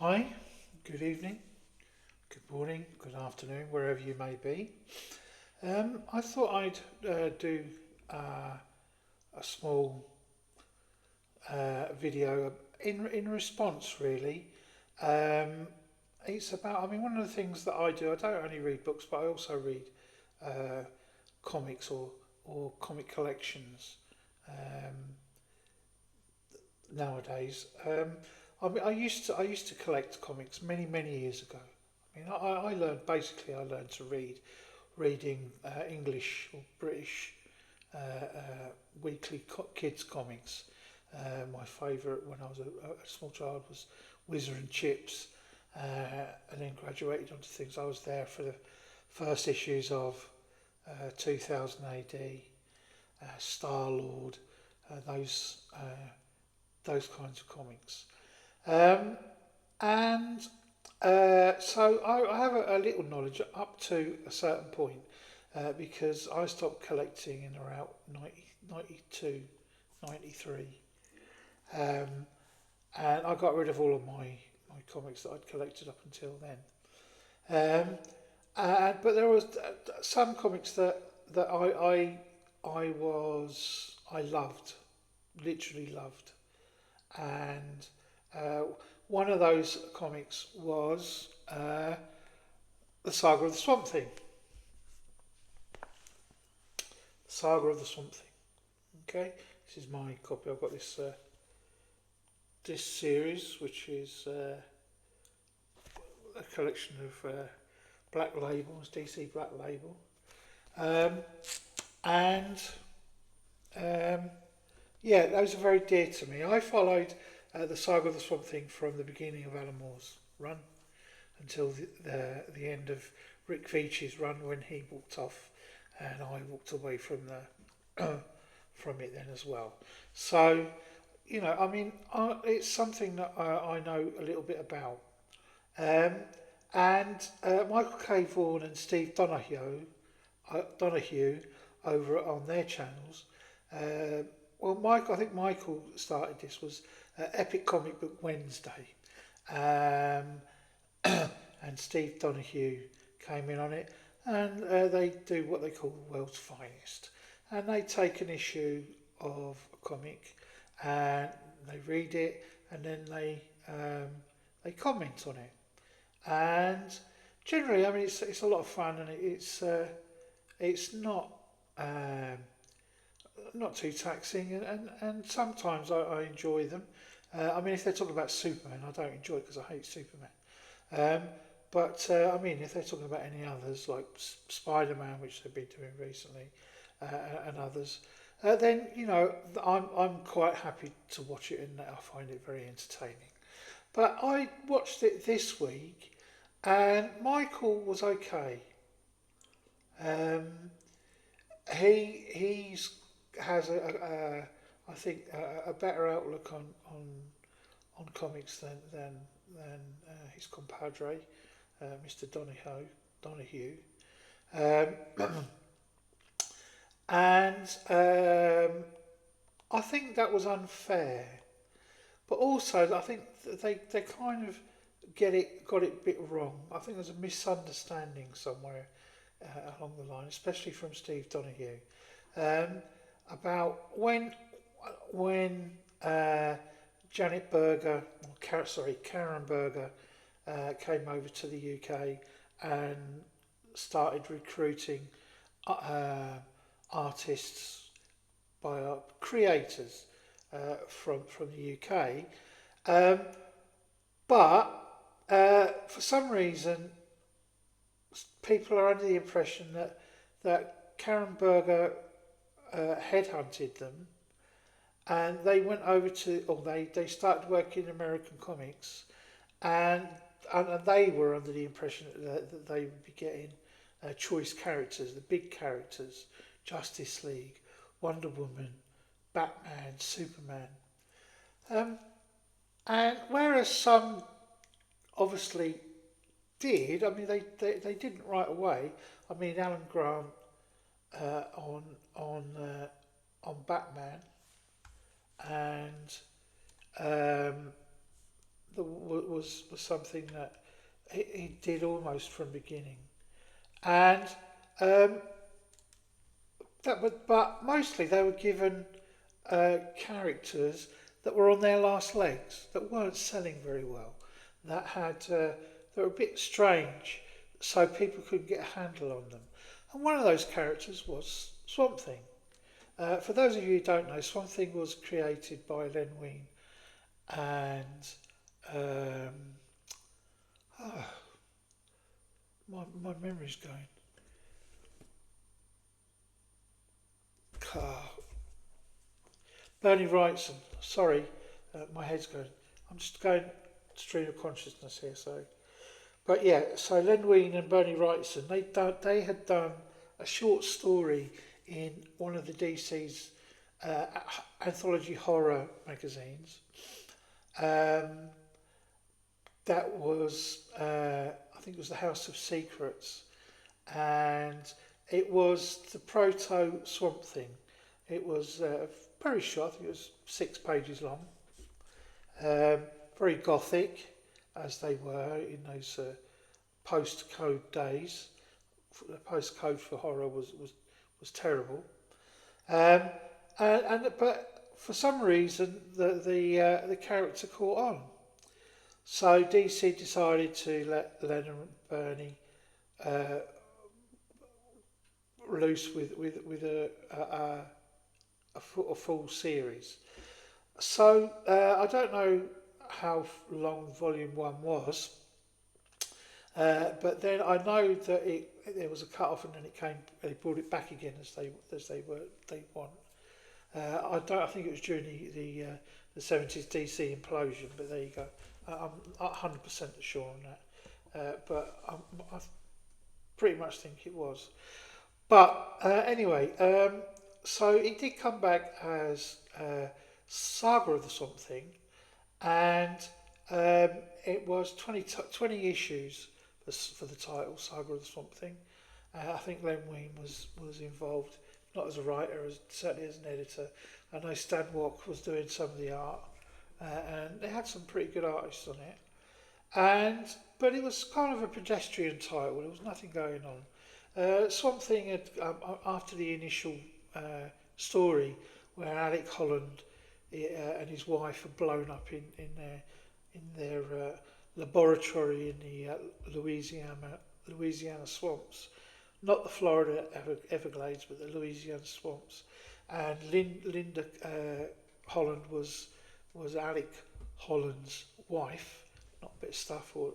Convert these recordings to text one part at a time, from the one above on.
Hi, good evening, good morning, good afternoon, wherever you may be. I thought I'd do a small video in response, really. Um, it's about, one of the things that I do, I don't only read books, but I also read uh, comics or comic collections um, nowadays. I used to collect comics many years ago. I learned to read reading English or British weekly kids comics. My favourite when I was a small child was Whizzer and Chips, and then graduated onto things. I was there for the first issues of 2000 AD, Star Lord, those kinds of comics. Um, and so I have a little knowledge up to a certain point because I stopped collecting in around 92, 93. Um, and I got rid of all of my comics that I'd collected up until then. Um, but there was some comics that I loved, literally loved, and one of those comics was the Saga of the Swamp Thing. Saga of the Swamp Thing. Okay, this is my copy. I've got this series, which is a collection of Black Labels, DC Black Label, um, and um, yeah, those are very dear to me. I followed the Saga of the Swamp Thing from the beginning of Alan Moore's run until the end of Rick Veitch's run when he walked off, and I walked away from the from it then as well. So it's something that I know a little bit about. Um, and Michael K. Vaughn and Steve Donoghue over on their channels. Uh, I think Michael started this was Epic Comic Book Wednesday, um, and Steve Donoghue came in on it, and they do what they call the world's finest, and they take an issue of a comic, and they read it, and then they comment on it, and generally, it's a lot of fun, and it's um, not too taxing, and sometimes I enjoy them. If they're talking about Superman, I don't enjoy it because I hate Superman. Um, if they're talking about any others like Spider-Man, which they've been doing recently, and others, then I'm quite happy to watch it, and I find it very entertaining. But I watched it this week, and Michael was okay. Um, he's has I think a better outlook on comics than his compadre, Mr. Donoghue, um, and I think that was unfair. But also, I think they kind of got it a bit wrong. I think there's a misunderstanding somewhere along the line, especially from Steve Donoghue, um, about when Janet Berger, Karen Berger, came over to the UK and started recruiting uh, artists by creators from the UK, um, but for some reason people are under the impression that Karen Berger headhunted them, and they went over to, or they started working in American comics, and and they were under the impression that they would be getting choice characters, the big characters, Justice League, Wonder Woman, Batman, Superman. Um, and whereas some obviously did, they didn't right away. Alan Grant uh, on on Batman, and um, was something that he did almost from the beginning, and um, but mostly they were given characters that were on their last legs, that weren't selling very well, that had that were a bit strange, so people couldn't get a handle on them. And one of those characters was Swamp Thing. For those of you who don't know, Swamp Thing was created by Len Wein and um, oh, my memory's going. Ah, Bernie Wrightson. Sorry, my head's going. I'm just going stream of consciousness here. So, but yeah. So Len Wein and Bernie Wrightson, they had done a short story in one of the DC's uh, anthology horror magazines. Um, that was, I think, it was the House of Secrets, and it was the proto Swamp Thing. It was very short. I think it was 6 pages long. Very gothic, as they were in those post-code days. The post-code for horror was terrible. Um, but for some reason the character caught on. So DC decided to let Len and Bernie uh, loose with a full series. So I don't know how long Volume 1 was, but then I know that there was a cut off and then it came. They brought it back again as they want. I think it was during the 70s DC implosion, but there you go. I'm not 100% sure on that, but I pretty much think it was. But anyway, so it did come back as Saga of the Swamp Thing, and it was 20 issues for the title, Saga of the Swamp Thing. I think Len Wein was involved, not as a writer, certainly as an editor. I know Stan Walk was doing some of the art, and they had some pretty good artists on it. But it was kind of a pedestrian title. There was nothing going on. Swamp Thing had, after the initial story, where Alec Holland and his wife had blown up in their laboratory in the Louisiana swamps, not the Florida Everglades, but the Louisiana swamps. And Linda Holland was Alec Holland's wife, not a bit of stuff or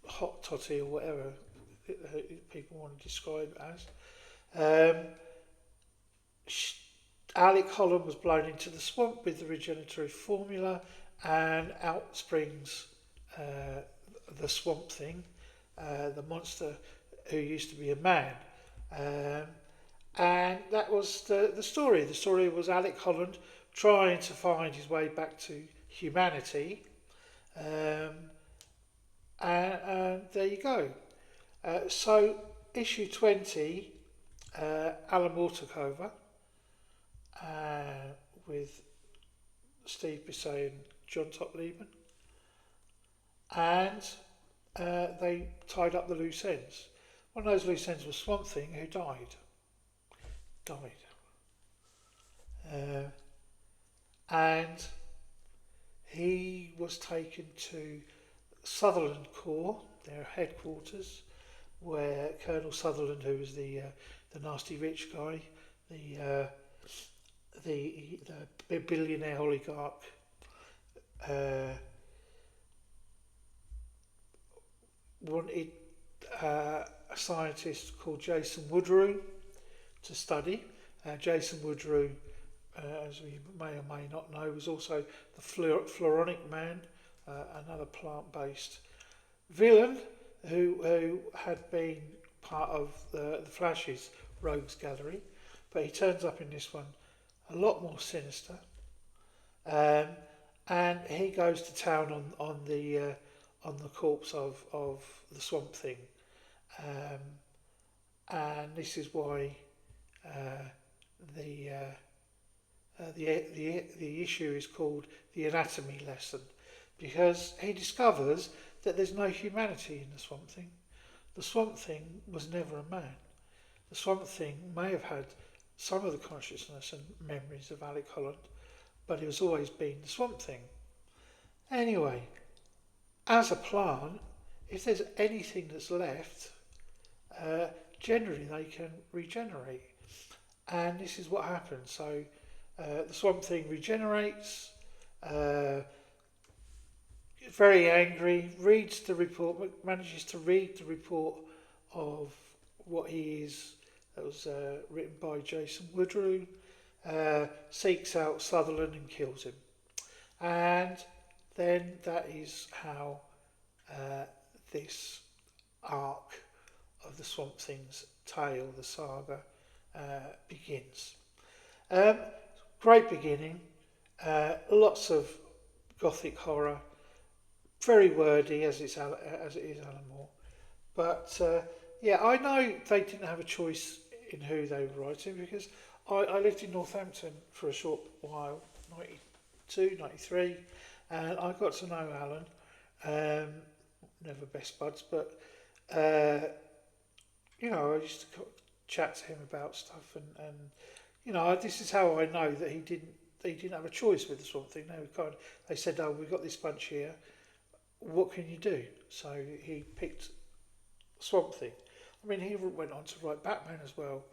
hot toddy or whatever people want to describe it as. Alec Holland was blown into the swamp with the regenerative formula, and out springs the Swamp Thing, the monster who used to be a man. And that was the story. The story was Alec Holland trying to find his way back to humanity. And there you go. So, issue 20, Alan Moore took over with Steve Bissay and John Totleben. And they tied up the loose ends. One of those loose ends was Swamp Thing, who died. And he was taken to Sutherland Corps, their headquarters, where Colonel Sutherland, who was the nasty rich guy, the billionaire oligarch, wanted a scientist called Jason Woodrue to study. Jason Woodrue, as we may or may not know, was also the Floronic Man, another plant-based villain who had been part of the Flash's Rogues Gallery, but he turns up in this one a lot more sinister, and he goes to town on the corpse of the Swamp Thing, and this is why the issue is called the anatomy lesson, because he discovers that there's no humanity in the Swamp Thing. The Swamp Thing was never a man. The Swamp Thing may have had some of the consciousness and memories of Alec Holland, but it was always been the Swamp Thing. Anyway, as a plant, if there's anything that's left, generally they can regenerate. And this is what happens. So the Swamp Thing regenerates, very angry, reads the report, manages to read the report of what he is, that was written by Jason Woodrue, seeks out Sutherland and kills him. And then that is how this arc of the Swamp Thing's tale, the saga, begins. Great beginning, lots of gothic horror, very wordy as it is Alan Moore, but I know they didn't have a choice in who they were writing, because I lived in Northampton for a short while, 92, 93, and I got to know Alan, never best buds, but I used to chat to him about stuff, and this is how I know that he didn't have a choice with the Swamp Thing. They said, "Oh, we've got this bunch here. What can you do?" So he picked Swamp Thing. I mean, he went on to write Batman as well,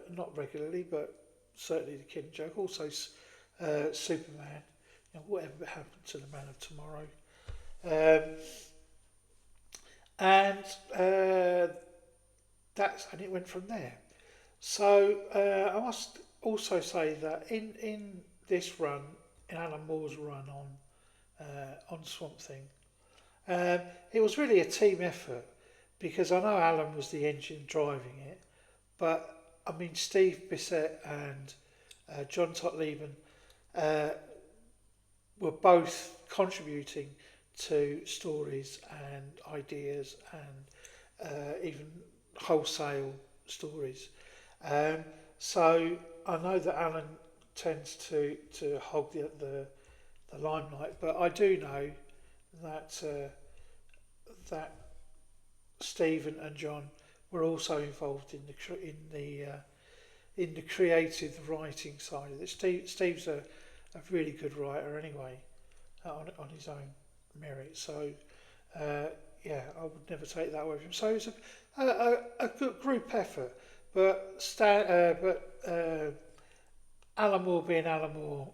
not regularly, but certainly the Killing Joke. Also, Superman. Whatever happened to the Man of Tomorrow, and it went from there. So I must also say that in this run, in Alan Moore's run on Swamp Thing, it was really a team effort, because I know Alan was the engine driving it, but I mean Steve Bissett and John Totleben were both contributing to stories and ideas and even wholesale stories. So I know that Alan tends to hog the limelight, but I do know that that Stephen and John were also involved in the creative writing side of it. Steve's a really good writer anyway, on his own merit. So I would never take that away from him. So it's a good group effort, but Alan Moore, being Alan Moore,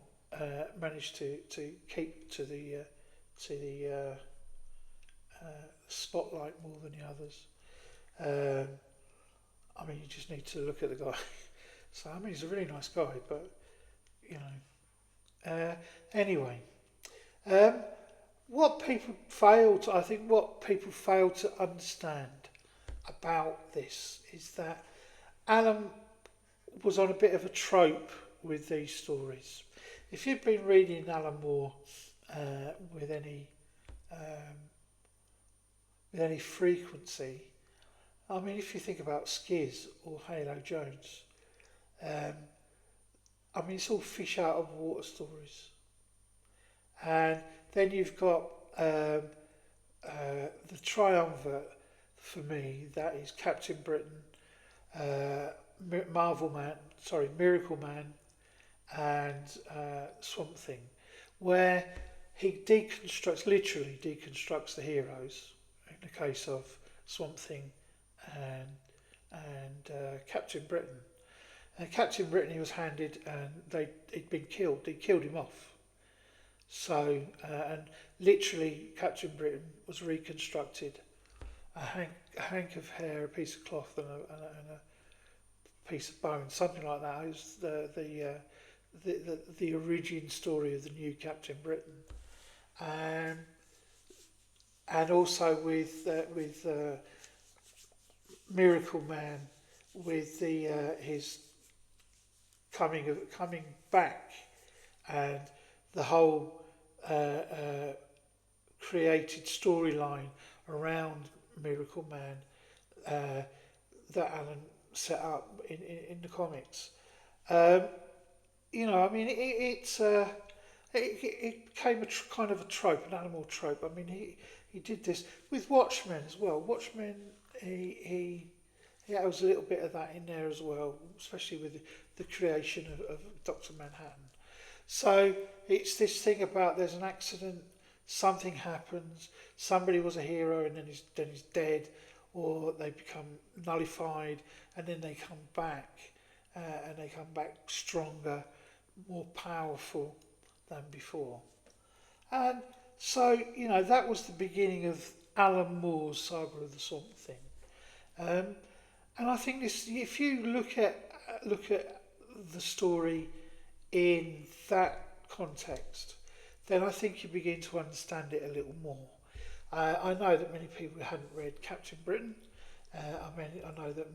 managed to keep to the spotlight more than the others. I mean, you just need to look at the guy. So I mean, he's a really nice guy, but anyway, what people fail to understand about this is that Alan was on a bit of a trope with these stories. If you've been reading Alan Moore with any frequency, I mean, if you think about Skiz or Halo Jones, I mean, it's all fish out of water stories. And then you've got the triumvirate for me, that is Captain Britain, Miracle Man, and Swamp Thing, where he literally deconstructs the heroes. In the case of Swamp Thing and Captain Britain. Captain Britain, he was handed, and he'd been killed. They killed him off. So, and literally, Captain Britain was reconstructed. A hank of hair, a piece of cloth, and a piece of bone, something like that. It was the origin story of the new Captain Britain, and also with Miracle Man, with his coming back, and the whole created storyline around Miracle Man that Alan set up in the comics. I mean, it's it became kind of a trope, an animal trope. I mean, he did this with Watchmen as well. Watchmen, there was a little bit of that in there as well, especially with the creation of Dr. Manhattan. So it's this thing about there's an accident, something happens, somebody was a hero and then he's dead, or they become nullified and then they come back, and they come back stronger, more powerful than before. And so, that was the beginning of Alan Moore's Saga of the Swamp Thing. And I think this, if you look at the story in that context, then I think you begin to understand it a little more. I know that many people hadn't read Captain Britain. I know that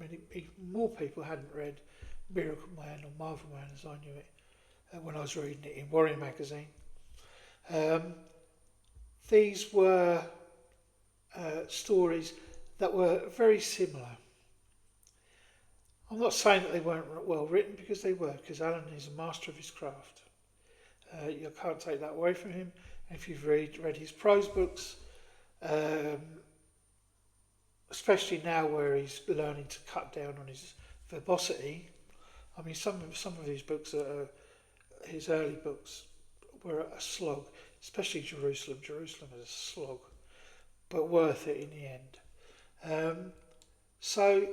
more people hadn't read Miracle Man or Marvel Man as I knew it when I was reading it in Warrior magazine. These were stories that were very similar. I'm not saying that they weren't well written, because they were, because Alan is a master of his craft. You can't take that away from him. And if you've read his prose books, especially now where he's learning to cut down on his verbosity. I mean, some of these books, his early books, were a slog, especially Jerusalem. Jerusalem is a slog, but worth it in the end. So,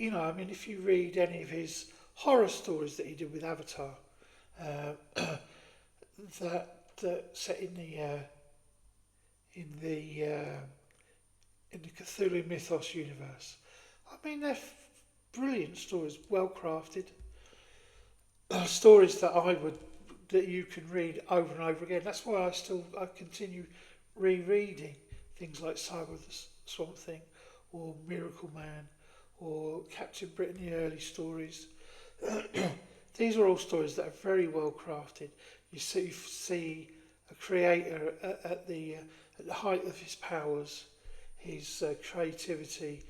I mean, if you read any of his horror stories that he did with Avatar, that set in the Cthulhu mythos universe, I mean, they're brilliant stories, well crafted, stories that you can read over and over again. That's why I continue rereading things like Saga of the Swamp Thing, or Miracle Man, or Captain Britain, the early stories. These are all stories that are very well crafted. You see a creator at the height of his powers, his creativity.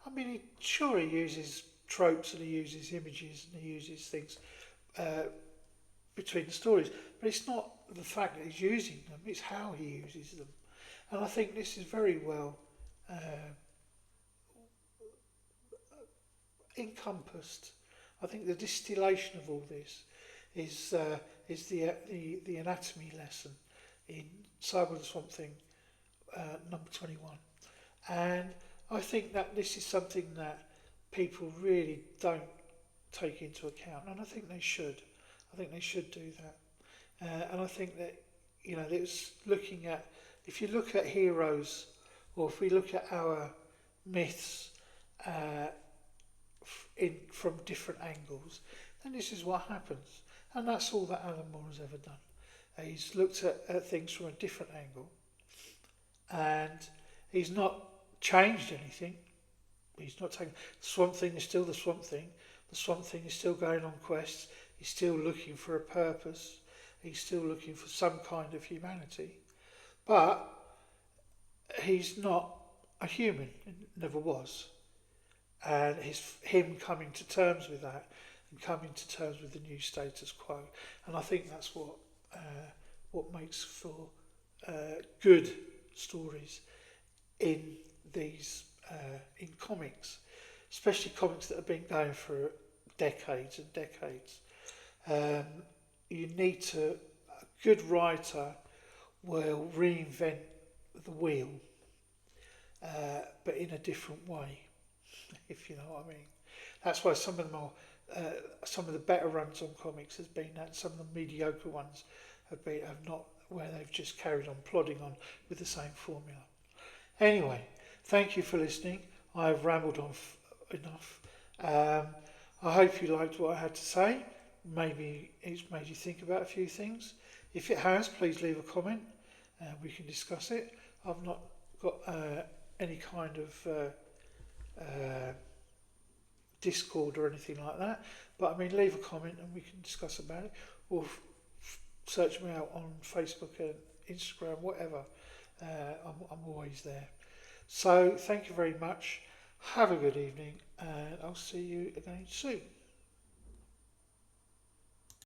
I mean, he uses tropes and he uses images and he uses things between the stories, but it's not the fact that he's using them, it's how he uses them. And I think this is very well encompassed. I think the distillation of all this is the anatomy lesson in Saga of the Swamp Thing, number 21. And I think that this is something that people really don't take into account, and I think they should. I think they should do that. And I think that, it's looking at, if you look at heroes, or if we look at our myths from different angles, then this is what happens. And that's all that Alan Moore has ever done. He's looked at things from a different angle, and he's not changed anything. He's not taken. The Swamp Thing is still the Swamp Thing. The Swamp Thing is still going on quests. He's still looking for a purpose. He's still looking for some kind of humanity. But he's not a human. He never was. And him coming to terms with that, and coming to terms with the new status quo. And I think that's what makes for good stories in these in comics, especially comics that have been going for decades and decades. You need to, a good writer will reinvent the wheel, but in a different way, if you know what I mean. That's why some of the better runs on comics has been that, some of the mediocre ones have not, where they've just carried on plodding on with the same formula. Anyway, thank you for listening. I've rambled on enough. I hope you liked what I had to say. Maybe it's made you think about a few things. If it has, please leave a comment and we can discuss it. I've not got any kind of Discord or anything like that, but I mean, leave a comment and we can discuss about it, or search me out on Facebook and Instagram, whatever. I'm always there. So thank you very much. Have a good evening, and I'll see you again soon.